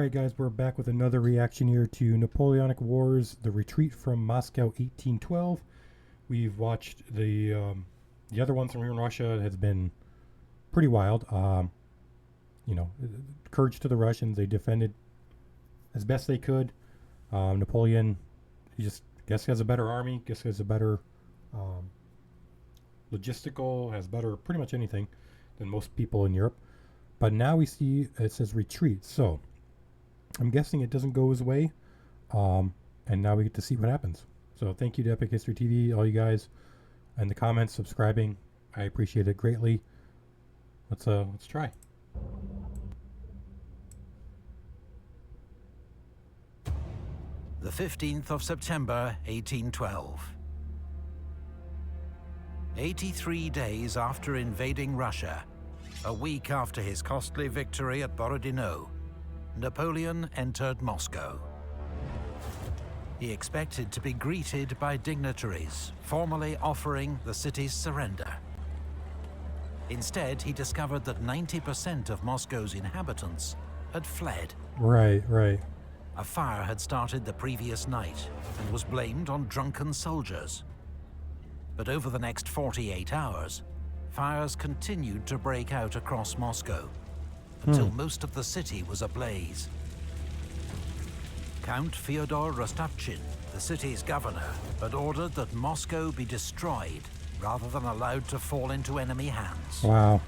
Alright guys, we're back with another reaction here to Napoleonic Wars, The Retreat from Moscow 1812. We've watched the other ones from here in Russia. It has been pretty wild. Courage to the Russians. They defended as best they could. Napoleon, he just guess has a better army, guess has a better logistical, has better pretty much anything than most people in Europe. But now we see it says retreat, so I'm guessing it doesn't go his way, and now we get to see what happens. So thank you to Epic History TV, all you guys, and the comments, subscribing. I appreciate it greatly. Let's try. The 15th of September, 1812. 83 days after invading Russia, a week after his costly victory at Berezina, Napoleon entered Moscow. He expected to be greeted by dignitaries, formally offering the city's surrender. Instead, he discovered that 90% of Moscow's inhabitants had fled. Right. A fire had started the previous night and was blamed on drunken soldiers. But over the next 48 hours, fires continued to break out across Moscow until most of the city was ablaze. Count Fyodor Rostopchin, the city's governor, had ordered that Moscow be destroyed rather than allowed to fall into enemy hands. Wow.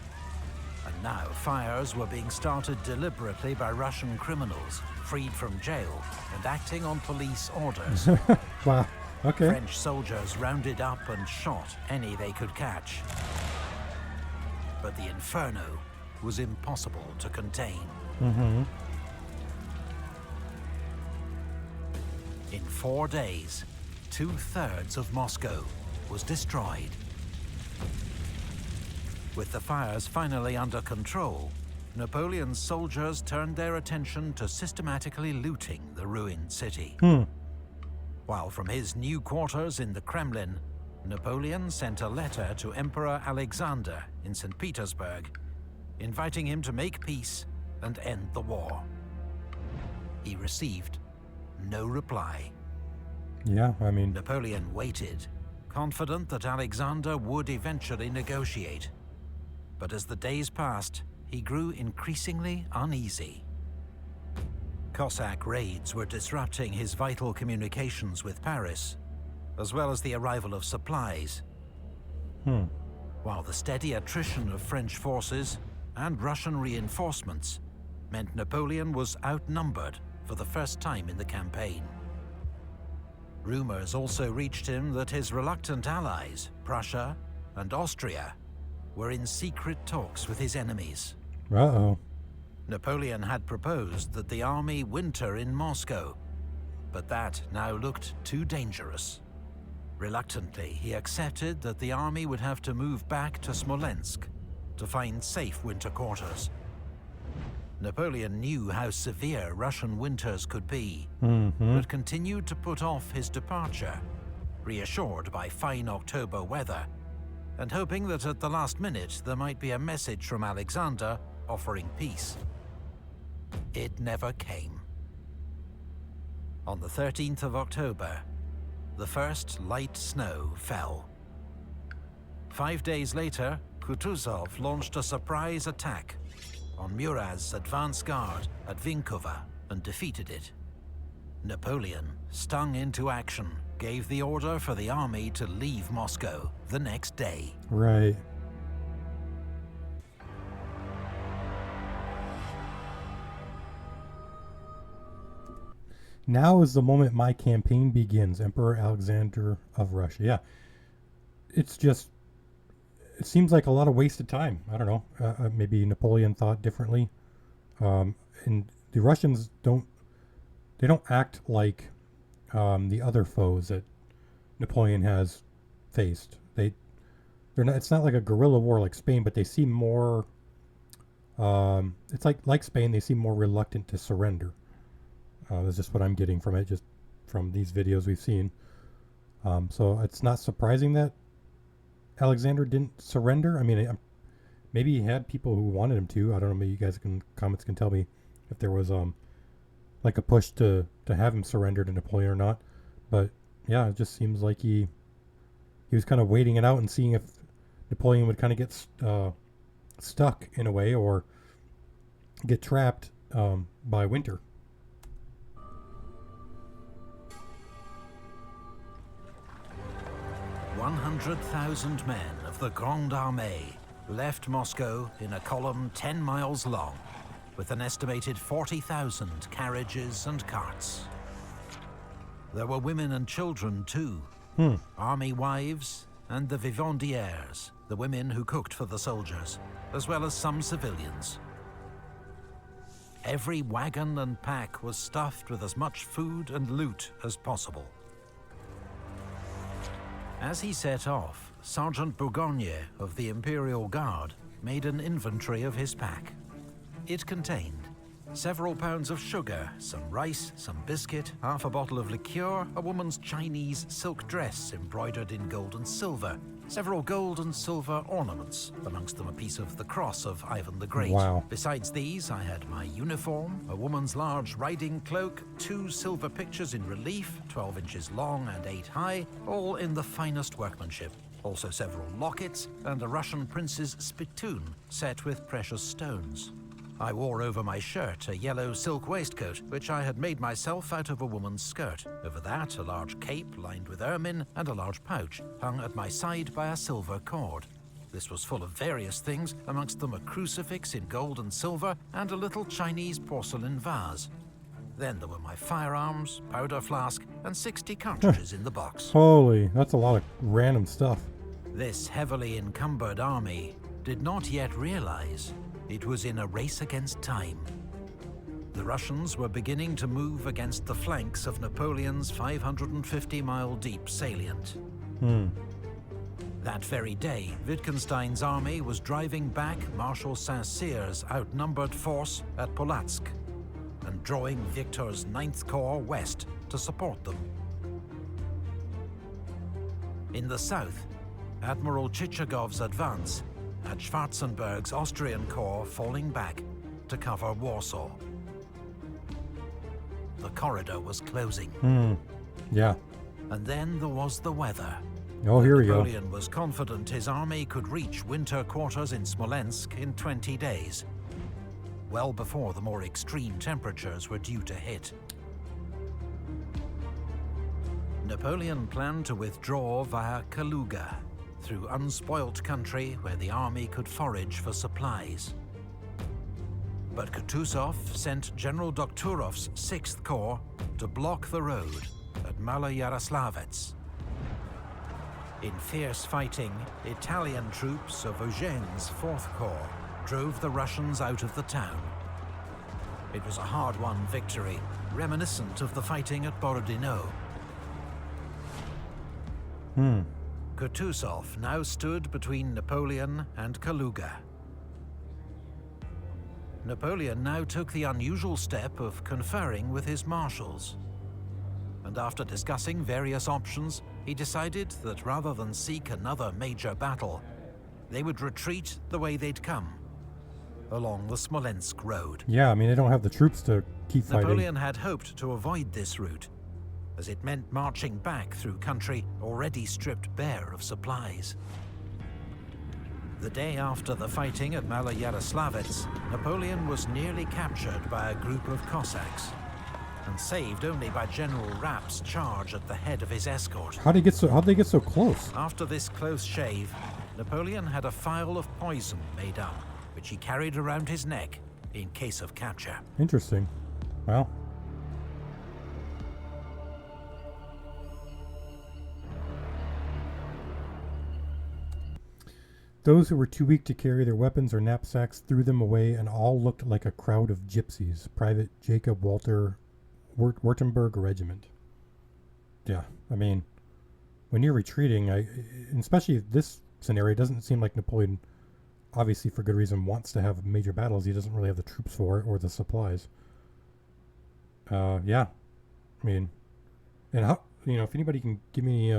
And now fires were being started deliberately by Russian criminals freed from jail and acting on police orders. Wow. Okay. French soldiers rounded up and shot any they could catch. But the inferno was impossible to contain. In 4 days, 2/3 of Moscow was destroyed. With the fires finally under control, Napoleon's soldiers turned their attention to systematically looting the ruined city. While from his new quarters in the Kremlin, Napoleon sent a letter to Emperor Alexander in St. Petersburg, inviting him to make peace and end the war. He received no reply. Yeah, I mean... Napoleon waited, confident that Alexander would eventually negotiate. But as the days passed, he grew increasingly uneasy. Cossack raids were disrupting his vital communications with Paris, as well as the arrival of supplies. While the steady attrition of French forces and Russian reinforcements meant Napoleon was outnumbered for the first time in the campaign. Rumors also reached him that his reluctant allies, Prussia and Austria, were in secret talks with his enemies. Uh-oh. Napoleon had proposed that the army winter in Moscow, but that now looked too dangerous. Reluctantly, he accepted that the army would have to move back to Smolensk to find safe winter quarters. Napoleon knew how severe Russian winters could be, but continued to put off his departure, reassured by fine October weather, and hoping that at the last minute there might be a message from Alexander offering peace. It never came. On the 13th of October, the first light snow fell. 5 days later, Kutuzov launched a surprise attack on Murat's advance guard at Vinkova and defeated it. Napoleon, stung into action, gave the order for the army to leave Moscow the next day. Right. Now is the moment my campaign begins, Emperor Alexander of Russia. Yeah. It's just, it seems like a lot of wasted time. I don't know. Maybe Napoleon thought differently. And the Russians don't act like the other foes that Napoleon has faced. They're not. It's not like a guerrilla war like Spain, but they seem more. It's like Spain. They seem more reluctant to surrender. That's just what I'm getting from it, just from these videos we've seen. So it's not surprising that Alexander didn't surrender. I mean, maybe he had people who wanted him to. I don't know. Maybe you guys comments can tell me if there was like a push to have him surrender to Napoleon or not. But yeah, it just seems like he was kind of waiting it out and seeing if Napoleon would kind of get stuck in a way or get trapped by winter. 100,000 men of the Grande Armée left Moscow in a column 10 miles long, with an estimated 40,000 carriages and carts. There were women and children too, army wives and the vivandières, the women who cooked for the soldiers, as well as some civilians. Every wagon and pack was stuffed with as much food and loot as possible. As he set off, Sergeant Bourgogne of the Imperial Guard made an inventory of his pack. It contained several pounds of sugar, some rice, some biscuit, half a bottle of liqueur, a woman's Chinese silk dress embroidered in gold and silver, several gold and silver ornaments, amongst them a piece of the cross of Ivan the Great. Wow. Besides these, I had my uniform, a woman's large riding cloak, 2 silver pictures in relief, 12 inches long and 8 high, all in the finest workmanship. Also several lockets and a Russian prince's spittoon set with precious stones. I wore over my shirt a yellow silk waistcoat, which I had made myself out of a woman's skirt. Over that, a large cape lined with ermine and a large pouch, hung at my side by a silver cord. This was full of various things, amongst them a crucifix in gold and silver and a little Chinese porcelain vase. Then there were my firearms, powder flask, and 60 cartridges in the box. Holy, that's a lot of random stuff. This heavily encumbered army did not yet realize it was in a race against time. The Russians were beginning to move against the flanks of Napoleon's 550-mile-deep salient. That very day, Wittgenstein's army was driving back Marshal Saint-Cyr's outnumbered force at Polotsk and drawing Victor's 9th Corps west to support them. In the south, Admiral Chichagov's advance had Schwarzenberg's Austrian Corps falling back to cover Warsaw. The corridor was closing. Yeah. And then there was the weather. Oh, here we go. Napoleon was confident his army could reach winter quarters in Smolensk in 20 days, well before the more extreme temperatures were due to hit. Napoleon planned to withdraw via Kaluga, through unspoilt country where the army could forage for supplies. But Kutuzov sent General Dokhturov's 6th Corps to block the road at Maloyaroslavets. In fierce fighting, Italian troops of Eugene's 4th Corps drove the Russians out of the town. It was a hard-won victory, reminiscent of the fighting at Berezina. Kutuzov now stood between Napoleon and Kaluga. Napoleon now took the unusual step of conferring with his marshals. And after discussing various options, he decided that rather than seek another major battle, they would retreat the way they'd come, along the Smolensk road. Yeah, I mean, they don't have the troops to keep fighting. Napoleon had hoped to avoid this route, as it meant marching back through country already stripped bare of supplies. The day after the fighting at Maloyaroslavets, Napoleon was nearly captured by a group of Cossacks, and saved only by General Rapp's charge at the head of his escort. How'd they get so close? After this close shave, Napoleon had a phial of poison made up, which he carried around his neck in case of capture. Interesting. Well. Those who were too weak to carry their weapons or knapsacks threw them away, and all looked like a crowd of gypsies. Private Jacob Walter Württemberg Regiment. Yeah, I mean, when you're retreating, especially this scenario, it doesn't seem like Napoleon, obviously for good reason, wants to have major battles. He doesn't really have the troops for it or the supplies. Yeah, I mean, and how, if anybody can give me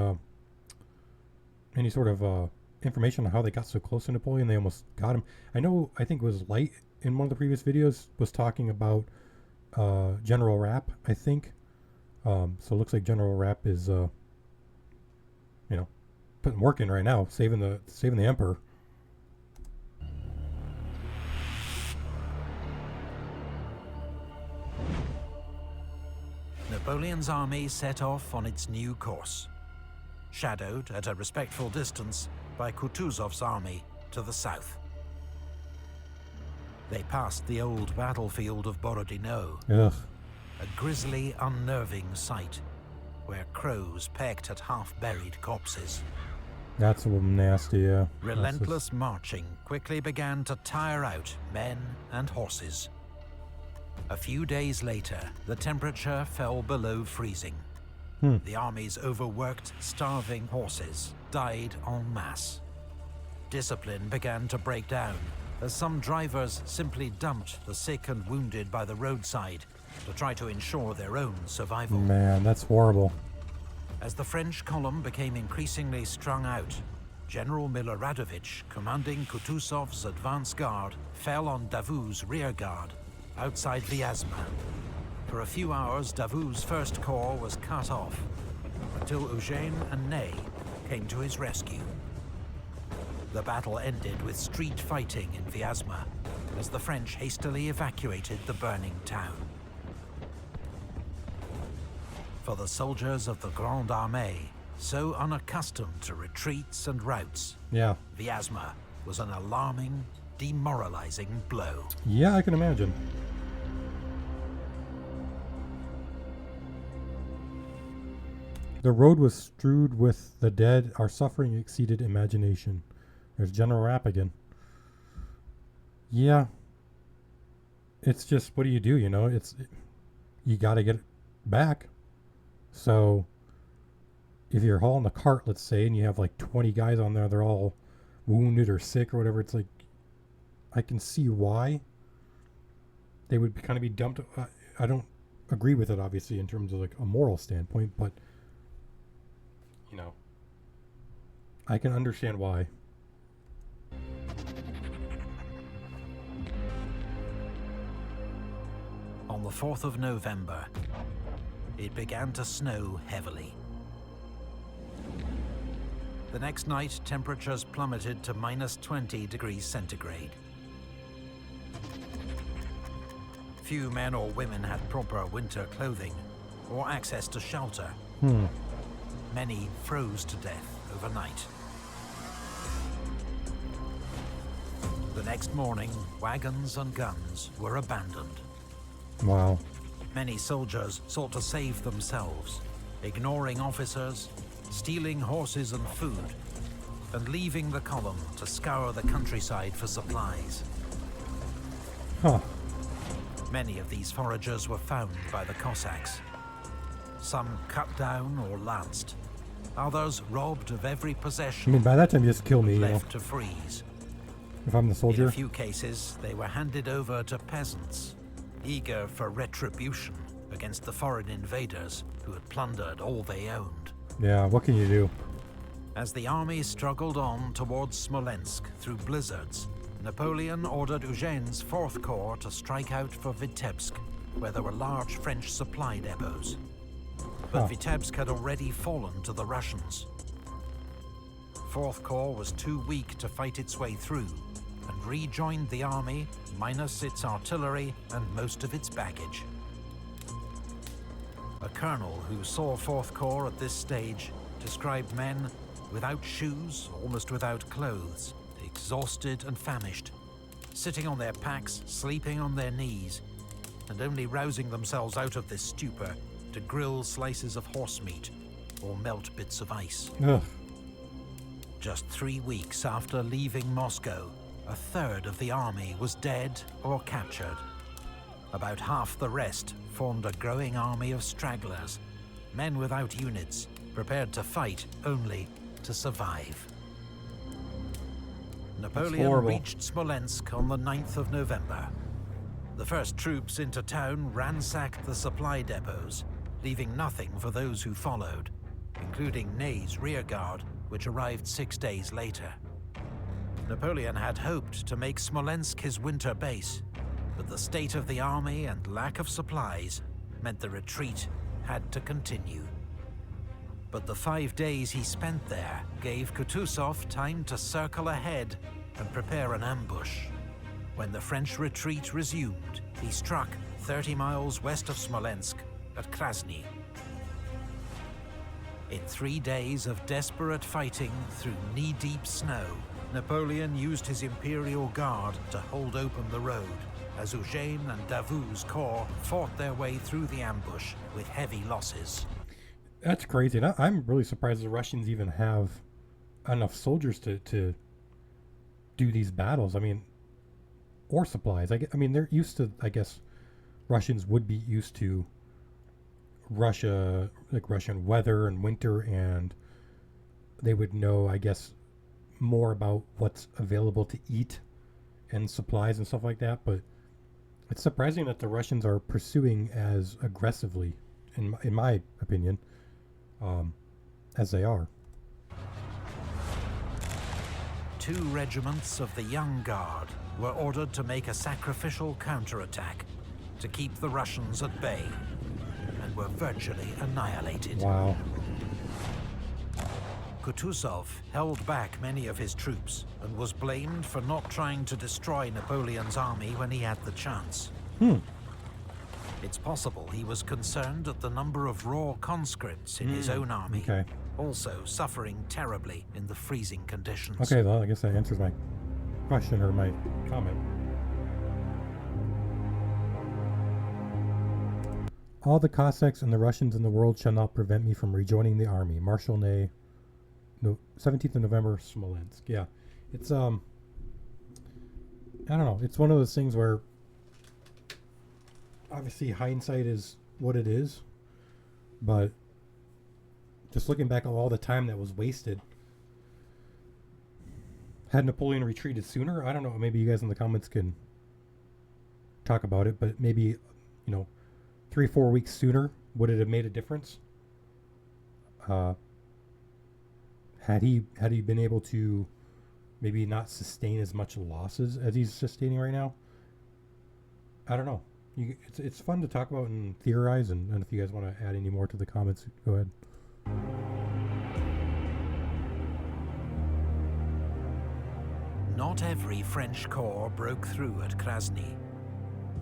any sort of information on how they got so close to Napoleon, they almost got him. I think it was Light in one of the previous videos was talking about General Rapp, I think. So it looks like General Rapp is, putting work in right now, saving the emperor. Napoleon's army set off on its new course, shadowed at a respectful distance by Kutuzov's army to the south. They passed the old battlefield of Borodino, Ugh. a grisly, unnerving sight where crows pecked at half-buried corpses. That's a little nasty, yeah. Relentless marching quickly began to tire out men and horses. A few days later, the temperature fell below freezing. The army's overworked, starving horses died en masse. Discipline began to break down, as some drivers simply dumped the sick and wounded by the roadside to try to ensure their own survival. Man, that's horrible. As the French column became increasingly strung out, General Maloyaroslavets, commanding Kutuzov's advance guard, fell on Davout's rear guard outside Vyazma. For a few hours, Davout's first corps was cut off, until Eugène and Ney came to his rescue. The battle ended with street fighting in Vyazma, as the French hastily evacuated the burning town. For the soldiers of the Grande Armée, so unaccustomed to retreats and routes, Yeah. Vyazma was an alarming, demoralizing blow. Yeah, I can imagine. The road was strewed with the dead. Our suffering exceeded imagination. There's General Rapp again. Yeah. It's just, what do? You got to get it back. So, if you're hauling a cart, let's say, and you have like 20 guys on there, they're all wounded or sick or whatever, it's like, I can see why they would kind of be dumped. I don't agree with it, obviously, in terms of like a moral standpoint, but, I can understand why. On the 4th of November, it began to snow heavily. The next night, temperatures plummeted to minus 20 degrees centigrade. Few men or women had proper winter clothing or access to shelter. Many froze to death overnight. The next morning, wagons and guns were abandoned. Wow. Many soldiers sought to save themselves, ignoring officers, stealing horses and food, and leaving the column to scour the countryside for supplies. Huh. Many of these foragers were found by the Cossacks. Some cut down or lanced, others robbed of every I possession, mean, by that time, you just kill me, left to freeze. if I'm the In soldier. a few cases, they were handed over to peasants, eager for retribution against the foreign invaders who had plundered all they owned. Yeah, what can you do? As the army struggled on towards Smolensk through blizzards, Napoleon ordered Eugène's 4th Corps to strike out for Vitebsk, where there were large French supply depots. But Vitebsk had already fallen to the Russians. 4th Corps was too weak to fight its way through, and rejoined the army, minus its artillery and most of its baggage. A colonel who saw 4th Corps at this stage described men without shoes, almost without clothes, exhausted and famished, sitting on their packs, sleeping on their knees, and only rousing themselves out of this stupor to grill slices of horse meat or melt bits of ice. Ugh. Just 3 weeks after leaving Moscow, a third of the army was dead or captured. About half the rest formed a growing army of stragglers, men without units, prepared to fight only to survive. Napoleon horrible. reached Smolensk on the 9th of November. The first troops into town ransacked the supply depots, leaving nothing for those who followed, including Ney's rearguard, which arrived 6 days later. Napoleon had hoped to make Smolensk his winter base, but the state of the army and lack of supplies meant the retreat had to continue. But the 5 days he spent there gave Kutuzov time to circle ahead and prepare an ambush. When the French retreat resumed, he struck 30 miles west of Smolensk at Krasnoi. In 3 days of desperate fighting through knee-deep snow, Napoleon used his Imperial Guard to hold open the road, as Eugène and Davout's corps fought their way through the ambush with heavy losses. That's crazy. And I'm really surprised the Russians even have enough soldiers to do these battles. I mean, or supplies. I mean, they're used to, I guess, Russians would be used to Russian weather and winter, and they would know, I guess, more about what's available to eat and supplies and stuff like that. But it's surprising that the Russians are pursuing as aggressively, in my opinion, as they are. 2 regiments of the Young Guard were ordered to make a sacrificial counterattack to keep the Russians at bay, and were virtually annihilated. Wow. Kutuzov held back many of his troops and was blamed for not trying to destroy Napoleon's army when he had the chance. It's possible he was concerned at the number of raw conscripts in his own army, also suffering terribly in the freezing conditions. Okay, well, I guess that answers my question or my comment. All the Cossacks and the Russians in the world shall not prevent me from rejoining the army. Marshal Ney, 17th of November, Smolensk. Yeah, it's, I don't know. It's one of those things where obviously hindsight is what it is, but just looking back at all the time that was wasted, had Napoleon retreated sooner, I don't know, maybe you guys in the comments can talk about it, but maybe, 3-4 weeks sooner, would it have made a difference? Had he been able to maybe not sustain as much losses as he's sustaining right now? I don't know. It's fun to talk about and theorize, and if you guys want to add any more to the comments, go ahead. Not every French corps broke through at Krasnoi.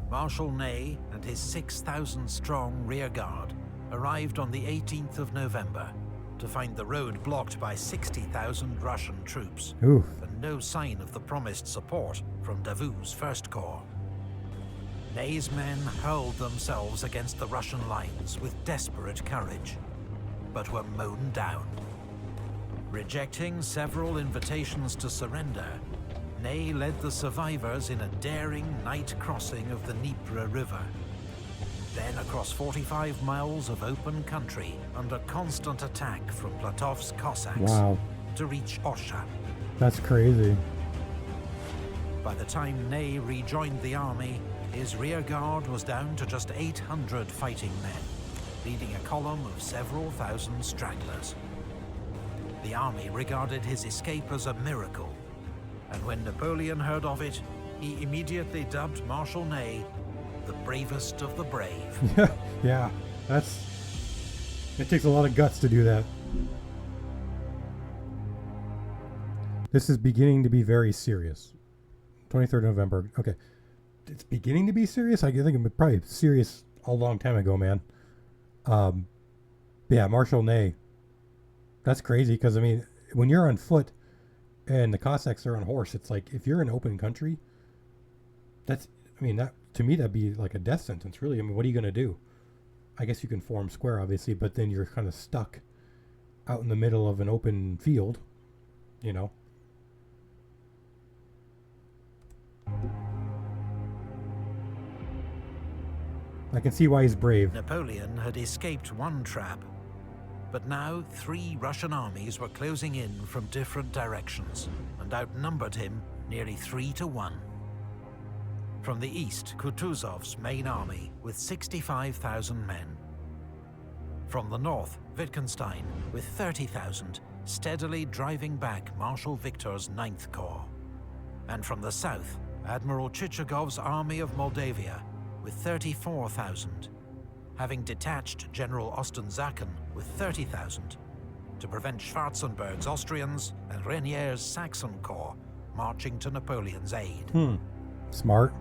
Marshal Ney and his 6,000-strong rearguard arrived on the 18th of November to find the road blocked by 60,000 Russian troops. Oof. And no sign of the promised support from Davout's First Corps. Ney's men hurled themselves against the Russian lines with desperate courage, but were mown down. Rejecting several invitations to surrender, Ney led the survivors in a daring night crossing of the Dnieper River, then across 45 miles of open country under constant attack from Platov's Cossacks to reach Orsha. That's crazy. By the time Ney rejoined the army, his rearguard was down to just 800 fighting men, leading a column of several thousand stragglers. The army regarded his escape as a miracle, and when Napoleon heard of it, he immediately dubbed Marshal Ney the bravest of the brave. Yeah, it takes a lot of guts to do that. This is beginning to be very serious. 23rd November. Okay. It's beginning to be serious? I think it was probably serious a long time ago, man. Yeah, Marshal Ney. That's crazy because, I mean, when you're on foot and the Cossacks are on horse, it's like, if you're in open country, that to me, that'd be like a death sentence, really. I mean, what are you going to do? I guess you can form square, obviously, but then you're kind of stuck out in the middle of an open field, I can see why he's brave. Napoleon had escaped one trap, but now 3 Russian armies were closing in from different directions and outnumbered him nearly 3-1. From the east, Kutuzov's main army with 65,000 men. From the north, Wittgenstein with 30,000, steadily driving back Marshal Victor's 9th Corps. And from the south, Admiral Chichagov's army of Moldavia with 34,000, having detached General Ostensacken with 30,000 to prevent Schwarzenberg's Austrians and Renier's Saxon Corps marching to Napoleon's aid. Smart.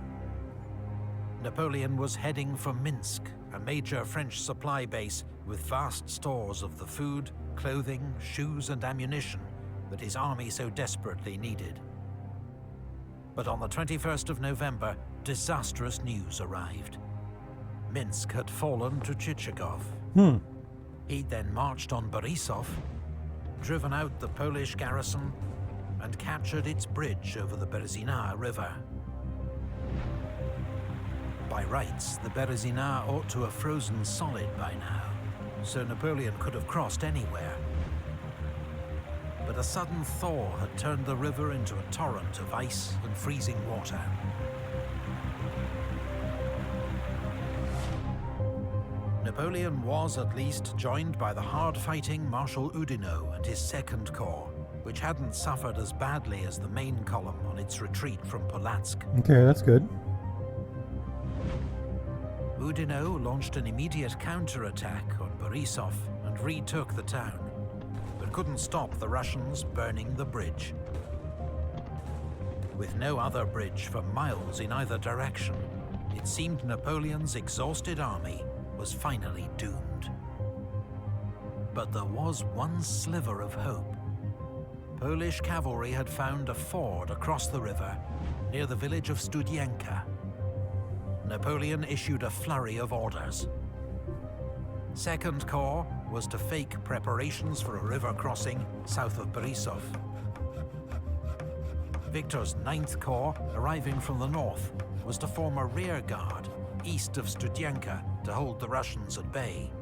Napoleon was heading for Minsk, a major French supply base with vast stores of the food, clothing, shoes and ammunition that his army so desperately needed. But on the 21st of November, disastrous news arrived. Minsk had fallen to Chichagov. He'd then marched on Borisov, driven out the Polish garrison, and captured its bridge over the Berezina river. By rights, the Berezina ought to have frozen solid by now, so Napoleon could have crossed anywhere. But a sudden thaw had turned the river into a torrent of ice and freezing water. Napoleon was at least joined by the hard-fighting Marshal Oudinot and his Second Corps, which hadn't suffered as badly as the main column on its retreat from Polotsk. Okay, that's good. Oudinot launched an immediate counterattack on Borisov and retook the town, but couldn't stop the Russians burning the bridge. With no other bridge for miles in either direction, it seemed Napoleon's exhausted army was finally doomed. But there was one sliver of hope. Polish cavalry had found a ford across the river near the village of Studienka. Napoleon issued a flurry of orders. Second Corps was to fake preparations for a river crossing south of Borisov. Victor's 9th Corps, arriving from the north, was to form a rear guard east of Studienka to hold the Russians at bay,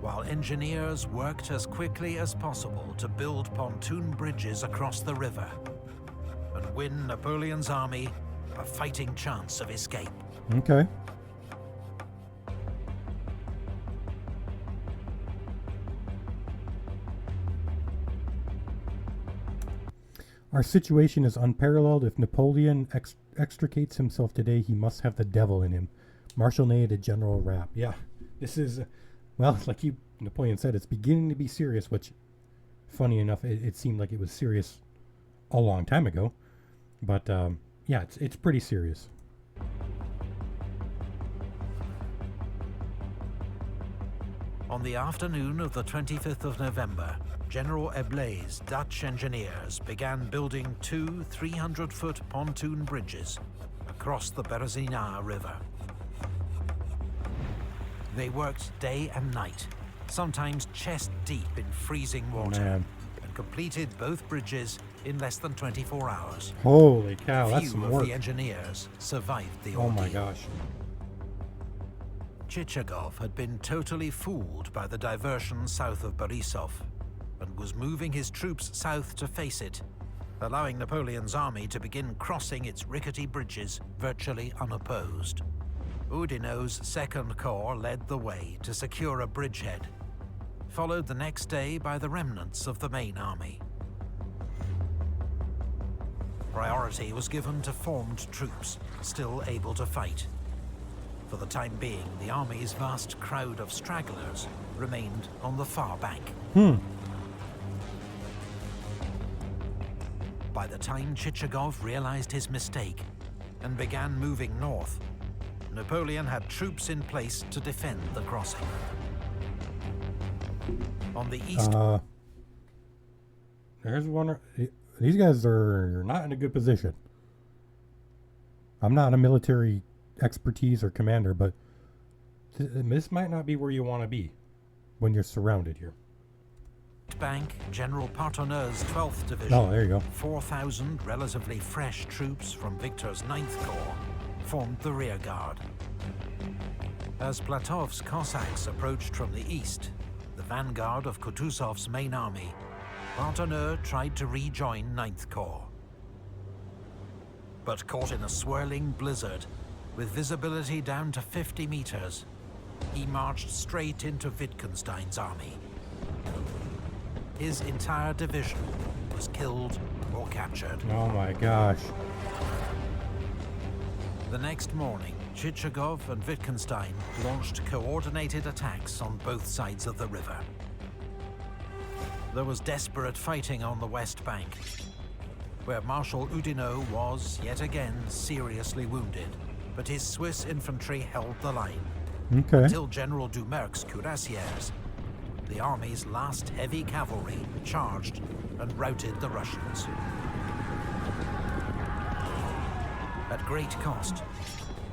while engineers worked as quickly as possible to build pontoon bridges across the river and win Napoleon's army a fighting chance of escape. Okay. Our situation is unparalleled. If Napoleon extricates himself today, he must have the devil in him. Marshal Ney to General Rapp. Yeah, this is, well, like Napoleon said, it's beginning to be serious, which, funny enough, it seemed like it was serious a long time ago. But, yeah, it's pretty serious. On the afternoon of the 25th of November, General Eblé's Dutch engineers began building two 300-foot pontoon bridges across the Berezina River. They worked day and night, sometimes chest deep in freezing water, and completed both bridges in less than 24 hours. Holy cow, that's some Few of work. the engineers survived the ordeal. Oh my gosh. Chichagov had been totally fooled by the diversion south of Borisov and was moving his troops south to face it, allowing Napoleon's army to begin crossing its rickety bridges virtually unopposed. Oudinot's Second Corps led the way to secure a bridgehead, followed the next day by the remnants of the main army. Priority was given to formed troops, still able to fight. For the time being, the army's vast crowd of stragglers remained on the far bank. By the time Chichagov realized his mistake and began moving north, Napoleon had troops in place to defend the crossing. On the east... There's one... These guys are not in a good position. I'm not a military expertise or commander, but this might not be where you want to be when you're surrounded here. Bank, General Partonneux's 12th Division, Oh, there you go. 4,000 relatively fresh troops from Victor's 9th Corps, formed the rear guard. As Platov's Cossacks approached from the east, the vanguard of Kutuzov's main army, Partonneux tried to rejoin 9th Corps. But caught in a swirling blizzard, with visibility down to 50 meters, he marched straight into Wittgenstein's army. His entire division was killed or captured. Oh my gosh. The next morning, Chichagov and Wittgenstein launched coordinated attacks on both sides of the river. There was desperate fighting on the west bank, where Marshal Oudinot was, yet again, seriously wounded, but his Swiss infantry held the line. Okay. Until General Doumerc's cuirassiers, the army's last heavy cavalry, charged and routed the Russians. At great cost,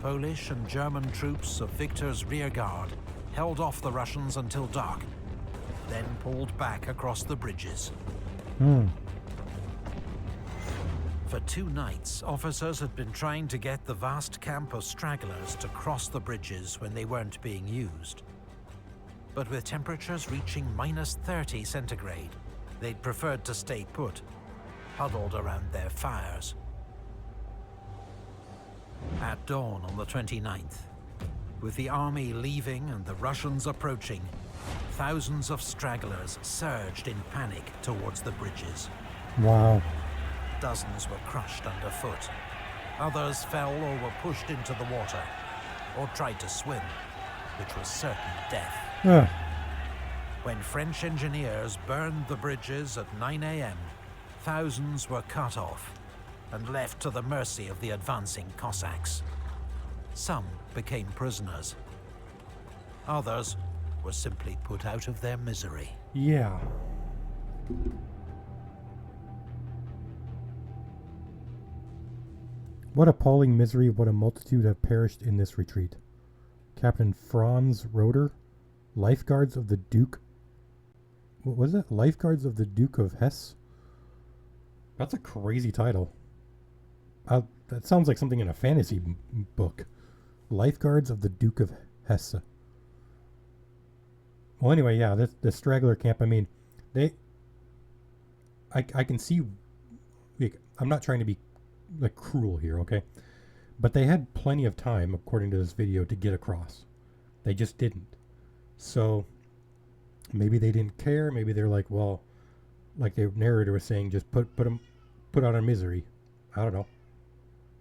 Polish and German troops of Victor's rearguard held off the Russians until dark, then pulled back across the bridges. For 2 nights, officers had been trying to get the vast camp of stragglers to cross the bridges when they weren't being used. But with temperatures reaching -30 centigrade, they'd preferred to stay put, huddled around their fires. At dawn on the 29th, with the army leaving and the Russians approaching, thousands of stragglers surged in panic towards the bridges. Wow. Dozens were crushed underfoot. Others fell or were pushed into the water, or tried to swim, which was certain death. When French engineers burned the bridges at 9 a.m., thousands were cut off and left to the mercy of the advancing Cossacks. Some became prisoners. Others were simply put out of their misery. Yeah. What appalling misery, what a multitude have perished in this retreat. Captain Franz Roeder, lifeguards of the Duke... What was it? Lifeguards of the Duke of Hesse? That's a crazy title. That sounds like something in a fantasy book. Lifeguards of the Duke of Hesse. Well, anyway, yeah, the straggler camp, I mean, I can see... Like, I'm not trying to be like cruel here, okay? But they had plenty of time, according to this video, to get across. They just didn't. So maybe they didn't care. Maybe they're like, well, like the narrator was saying, just put out our misery. I don't know,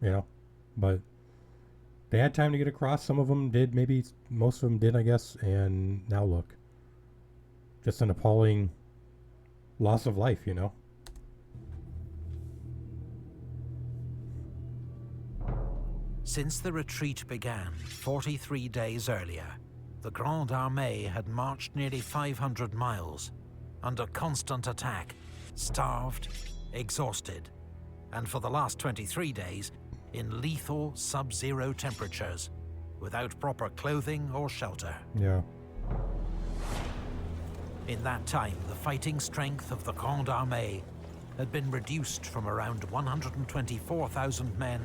you know. But they had time to get across. Some of them did. Maybe most of them did, I guess. And now look, just an appalling loss of life, you know. Since the retreat began 43 days earlier, the Grande Armée had marched nearly 500 miles, under constant attack, starved, exhausted, and for the last 23 days, in lethal sub-zero temperatures, without proper clothing or shelter. Yeah. In that time, the fighting strength of the Grande Armée had been reduced from around 124,000 men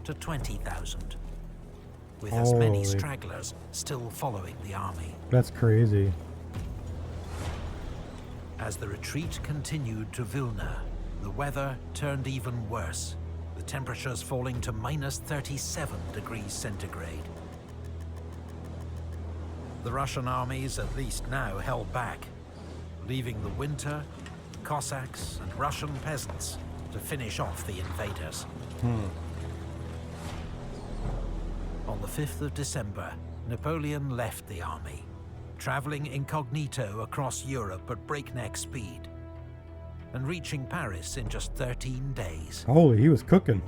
to 20,000, with as many stragglers still following the army. That's crazy. As the retreat continued to Vilna, the weather turned even worse, the temperatures falling to -37 degrees centigrade. The Russian armies at least now held back, leaving the winter, Cossacks and Russian peasants to finish off the invaders. On the 5th of December, Napoleon left the army, traveling incognito across Europe at breakneck speed, and reaching Paris in just 13 days. Holy, he was cooking.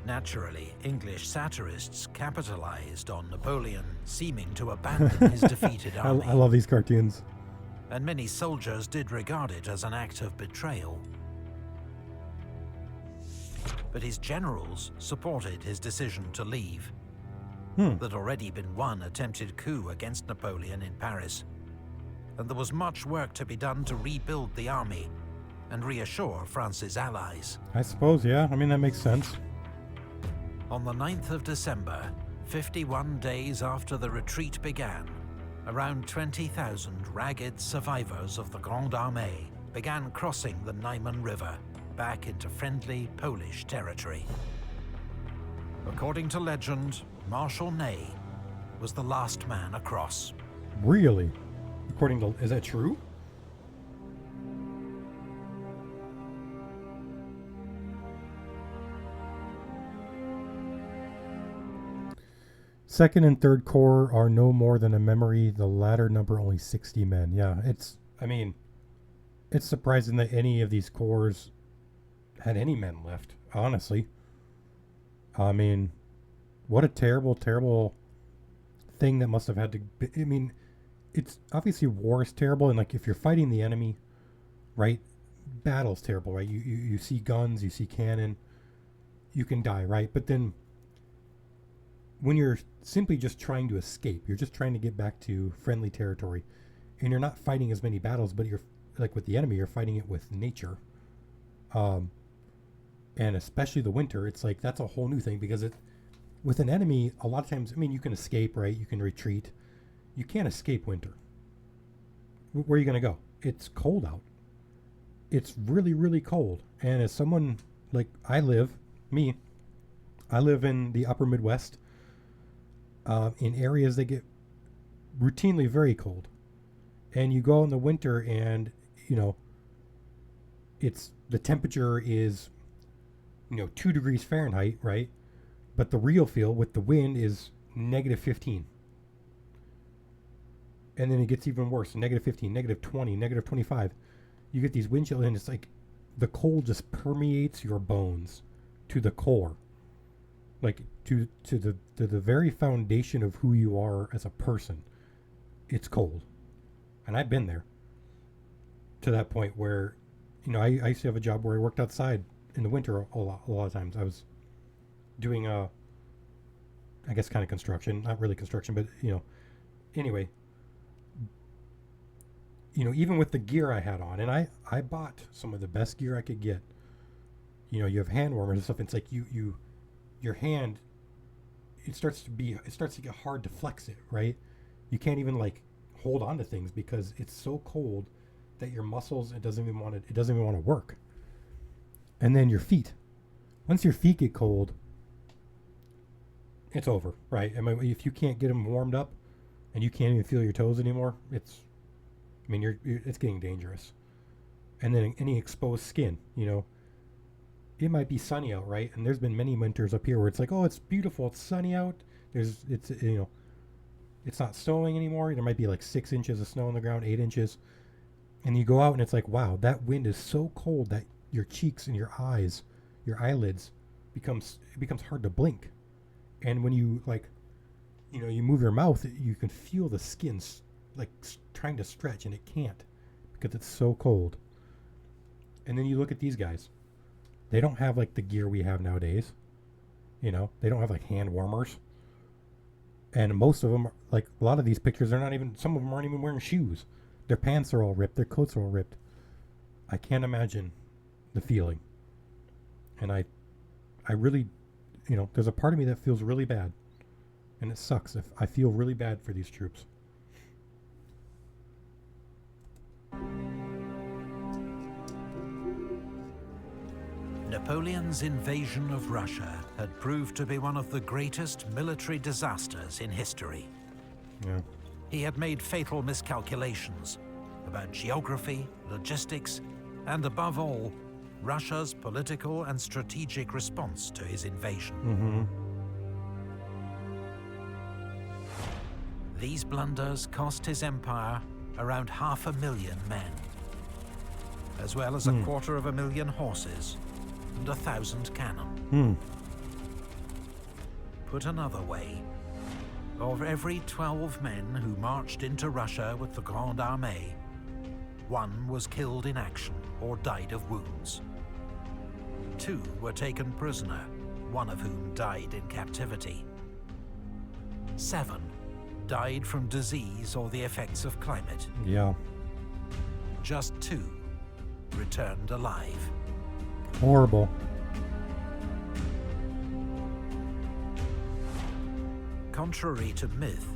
Naturally, English satirists capitalized on Napoleon seeming to abandon his defeated army. I love these cartoons. And many soldiers did regard it as an act of betrayal. But his generals supported his decision to leave. There'd already been one attempted coup against Napoleon in Paris, and there was much work to be done to rebuild the army and reassure France's allies. I suppose, yeah. I mean, that makes sense. On the 9th of December, 51 days after the retreat began, around 20,000 ragged survivors of the Grande Armée began crossing the Niemen River back into friendly Polish territory. According to legend, Marshal Ney was the last man across. Really? According to... Is that true? Second and third corps are no more than a memory. The latter number only 60 men. Yeah, I mean, it's surprising that any of these corps had any men left, honestly. I mean, what a terrible, terrible thing that must have had to be. I mean, it's obviously war is terrible, and like if you're fighting the enemy, right? Battle's terrible, right? You see guns, you see cannon, you can die, right? But then when you're simply just trying to escape, you're just trying to get back to friendly territory, and you're not fighting as many battles, but you're like with the enemy, you're fighting it with nature. And especially the winter, it's like that's a whole new thing because with an enemy, a lot of times, I mean, you can escape, right? You can retreat. You can't escape winter. Where are you going to go? It's cold out. It's really, really cold. And as someone like I live in the upper Midwest, in areas that get routinely very cold. And you go in the winter and, the temperature is, 2 degrees Fahrenheit, right? But the real feel with the wind is negative 15. And then it gets even worse, negative 15, negative 20, negative 25. You get these wind chills, and it's like the cold just permeates your bones to the core. Like to the very foundation of who you are as a person. It's cold. And I've been there to that point where, I used to have a job where I worked outside in the winter a lot of times. I was doing I guess kind of construction, not really construction, but anyway, even with the gear I had on, and I bought some of the best gear I could get. You have hand warmers and stuff. It's like your hand, it starts to get hard to flex it, right? You can't even like hold on to things because it's so cold that your muscles, it doesn't even want to work. And then your feet, once your feet get cold, it's over, right? I mean, if you can't get them warmed up and you can't even feel your toes anymore, it's getting dangerous. And then any exposed skin, it might be sunny out, right? And there's been many winters up here where it's like, oh, it's beautiful, it's sunny out. It's not snowing anymore. There might be like 6 inches of snow on the ground, 8 inches. And you go out and it's like, wow, that wind is so cold that your cheeks and your eyes, your eyelids, it becomes hard to blink. And when you you move your mouth, you can feel the skin like trying to stretch, and it can't because it's so cold. And then you look at these guys. They don't have like the gear we have nowadays. They don't have like hand warmers. And most of them, like a lot of these pictures, some of them aren't even wearing shoes. Their pants are all ripped. Their coats are all ripped. I can't imagine the feeling. And I really, there's a part of me that feels really bad. And it sucks. I feel really bad for these troops. Napoleon's invasion of Russia had proved to be one of the greatest military disasters in history. Yeah. He had made fatal miscalculations about geography, logistics, and above all, Russia's political and strategic response to his invasion. Mm-hmm. These blunders cost his empire around 500,000 men, as well as 250,000 horses and 1,000 cannon. Put another way, of every 12 men who marched into Russia with the Grande Armée, 1 was killed in action or died of wounds. 2 were taken prisoner, 1 of whom died in captivity. 7 died from disease or the effects of climate. Yeah. Just 2 returned alive. Horrible. Contrary to myth,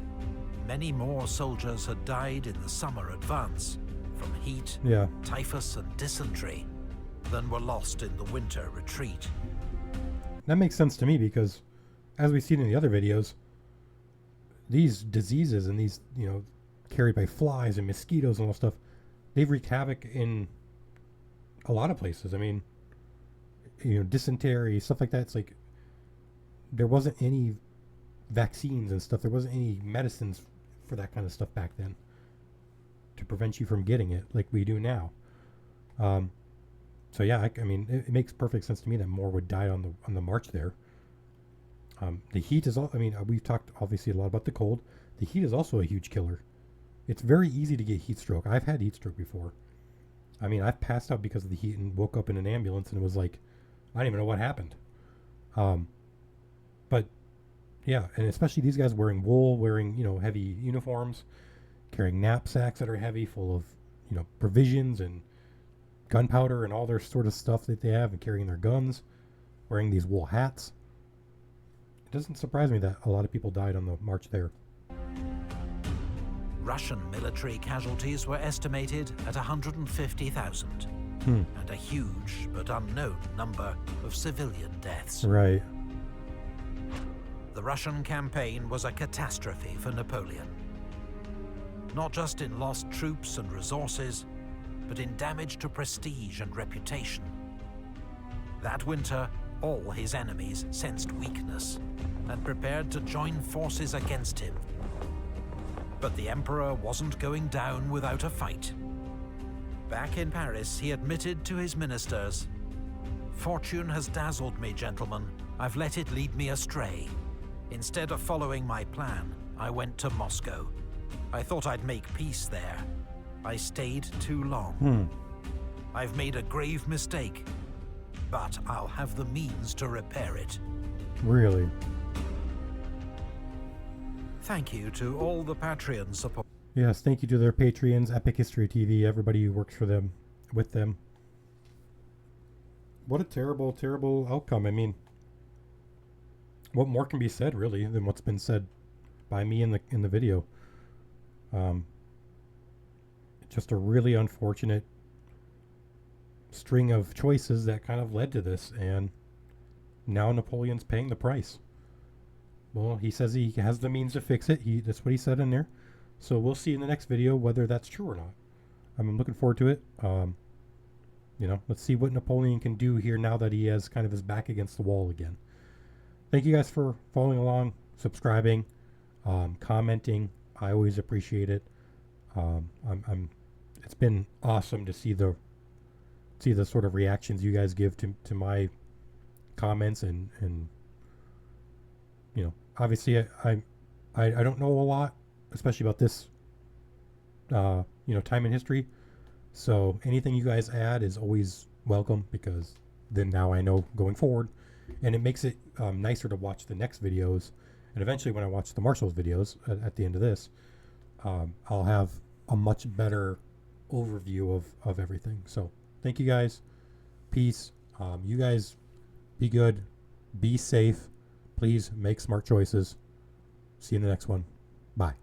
many more soldiers had died in the summer advance from heat, typhus and dysentery than were lost in the winter retreat. That makes sense to me because, as we've seen in the other videos, these diseases and these, carried by flies and mosquitoes and all stuff, they've wreaked havoc in a lot of places. I mean, dysentery, stuff like that. It's like there wasn't any vaccines and stuff. There wasn't any medicines for that kind of stuff back then to prevent you from getting it like we do now. So yeah, I mean, it makes perfect sense to me that more would die on the march there. The heat is all. I mean, we've talked obviously a lot about the cold. The heat is also a huge killer. It's very easy to get heat stroke. I've had heat stroke before. I mean, I've passed out because of the heat and woke up in an ambulance and it was like, I don't even know what happened. But yeah, and especially these guys wearing wool, wearing, heavy uniforms, carrying knapsacks that are heavy, full of, provisions and gunpowder and all their sort of stuff that they have, and carrying their guns, wearing these wool hats. It doesn't surprise me that a lot of people died on the march there. Russian military casualties were estimated at 150,000, and a huge but unknown number of civilian deaths. Right. The Russian campaign was a catastrophe for Napoleon. Not just in lost troops and resources, but in damage to prestige and reputation. That winter, all his enemies sensed weakness and prepared to join forces against him. But the Emperor wasn't going down without a fight. Back in Paris, he admitted to his ministers, "Fortune has dazzled me, gentlemen. I've let it lead me astray. Instead of following my plan, I went to Moscow. I thought I'd make peace there. I stayed too long. I've made a grave mistake, but I'll have the means to repair it." Really? Thank you to all the Patreon support. Yes, thank you to their Patreons, Epic History TV, everybody who works for them, with them. What a terrible, terrible outcome. I mean, what more can be said, really, than what's been said by me in the video? Just a really unfortunate string of choices that kind of led to this, and now Napoleon's paying the price. Well, he says he has the means to fix it. That's what he said in there. So we'll see in the next video whether that's true or not. I'm looking forward to it. Let's see what Napoleon can do here now that he has kind of his back against the wall again. Thank you guys for following along, subscribing, commenting. I always appreciate it. It's been awesome to see the sort of reactions you guys give to my comments, and obviously I don't know a lot, especially about this time in history. So anything you guys add is always welcome, because then now I know going forward, and it makes it nicer to watch the next videos. And eventually, when I watch the Marshall's videos at the end of this, I'll have a much better overview of everything. So thank you guys. Peace. You guys be good. Be safe. Please make smart choices. See you in the next one. Bye.